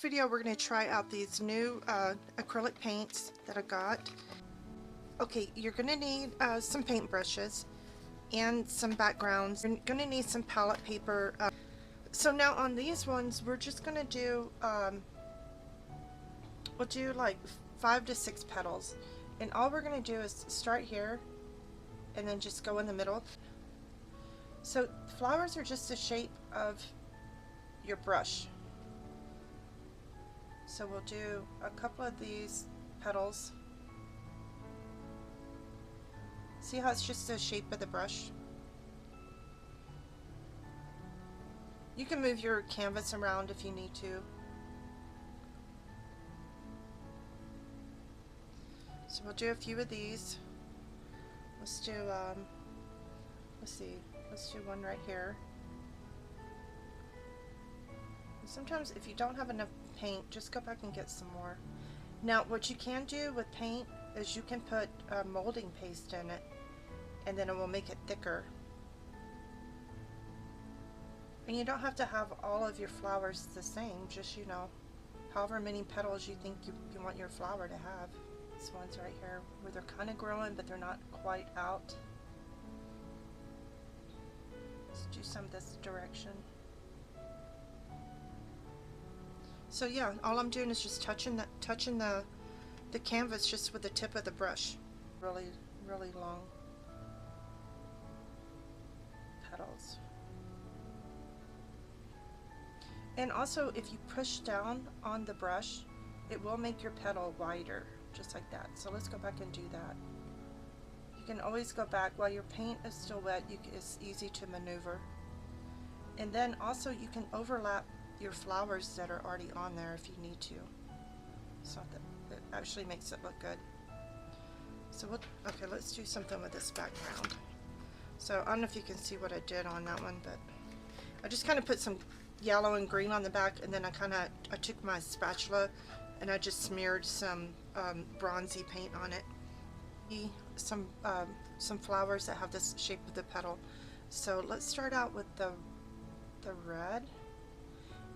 Video we're going to try out these new acrylic paints that I got. Okay, you're going to need some paint brushes and some backgrounds. You're going to need some palette paper. So now on these ones we're just going to do we'll do like 5 to 6 petals, and all we're going to do is start here and then just go in the middle. So flowers are just the shape of your brush. So we'll do a couple of these petals. See how it's just the shape of the brush? You can move your canvas around if you need to. So we'll do a few of these. Let's do, let's do one right here. Sometimes if you don't have enough paint, just go back and get some more. Now what you can do with paint is you can put molding paste in it, and then it will make it thicker. And you don't have to have all of your flowers the same, just, you know, however many petals you think you want your flower to have. This one's right here where they're kind of growing but they're not quite out. Let's do some this direction. So yeah, all I'm doing is just touching the canvas just with the tip of the brush. Really long petals. And also, if you push down on the brush, it will make your petal wider, just like that. So let's go back and do that. You can always go back while your paint is still wet. It's easy to maneuver. And then also you can overlap your flowers that are already on there if you need to. So that it actually makes it look good. So okay, let's do something with this background. So I don't know if you can see what I did on that one, but I just kind of put some yellow and green on the back, and then I took my spatula and I just smeared some bronzy paint on it. Some flowers that have this shape of the petal. So let's start out with the red.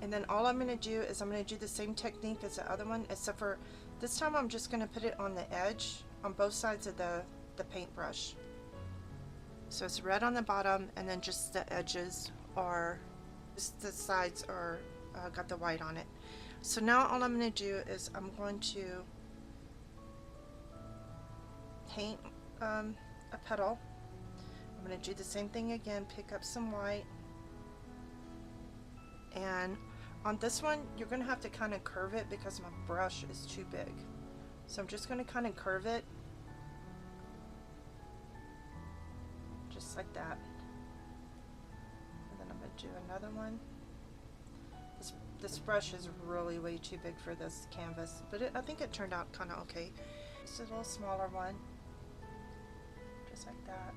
And then all I'm going to do is I'm going to do the same technique as the other one, except for this time I'm just going to put it on the edge on both sides of the paintbrush. So it's red on the bottom, and then just the edges are, just the sides are got the white on it. So now all I'm going to do is I'm going to paint a petal. I'm going to do the same thing again, pick up some white. And on this one, you're going to have to kind of curve it because my brush is too big. So I'm just going to kind of curve it. Just like that. And then I'm going to do another one. This brush is really way too big for this canvas, but I think it turned out kind of okay. Just a little smaller one. Just like that.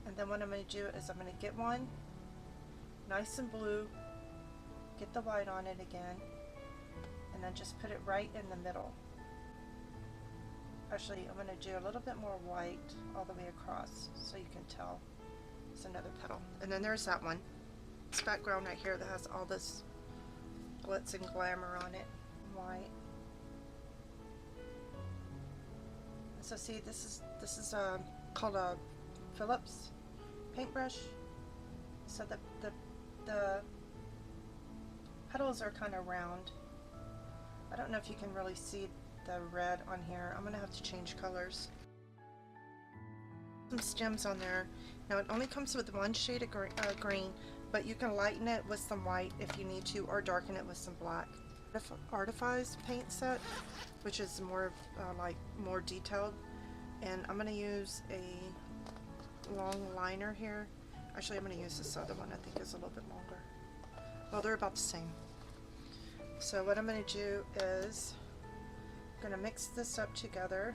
And then what I'm going to do is I'm going to get one nice and blue, get the white on it again, and then just put it right in the middle. Actually, I'm going to do a little bit more white all the way across so you can tell it's another petal. And then there's that one. This background right here that has all this glitz and glamour on it, white. So see, this is called a Phillips paintbrush. So the petals are kind of round. I don't know if you can really see the red on here. I'm gonna have to change colors. Some stems on there. Now it only comes with one shade of green, but you can lighten it with some white if you need to, or darken it with some black. Artifice paint set, which is more more detailed, and I'm gonna use a long liner here. Actually, I'm going to use this other one. I think is a little bit longer. Well, they're about the same. So what I'm going to do is I'm going to mix this up together.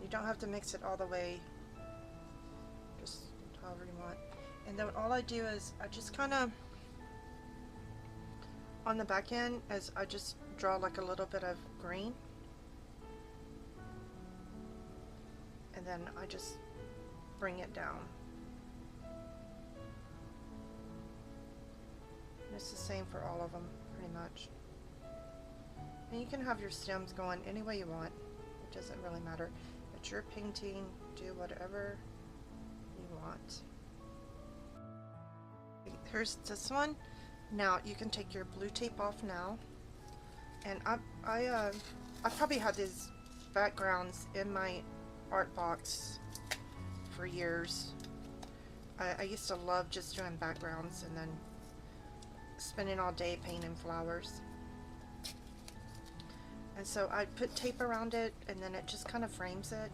You don't have to mix it all the way, just however you want. And then all I do is I just kind of, on the back end, as I just draw like a little bit of green. And then I just bring it down. it's the same for all of them, pretty much. And you can have your stems going any way you want. It doesn't really matter. It's your painting. Do whatever you want. Here's this one. Now you can take your blue tape off now. And I probably had these backgrounds in my art box for years. I used to love just doing backgrounds and then spending all day painting flowers. And so I put tape around it, and then it just kind of frames it.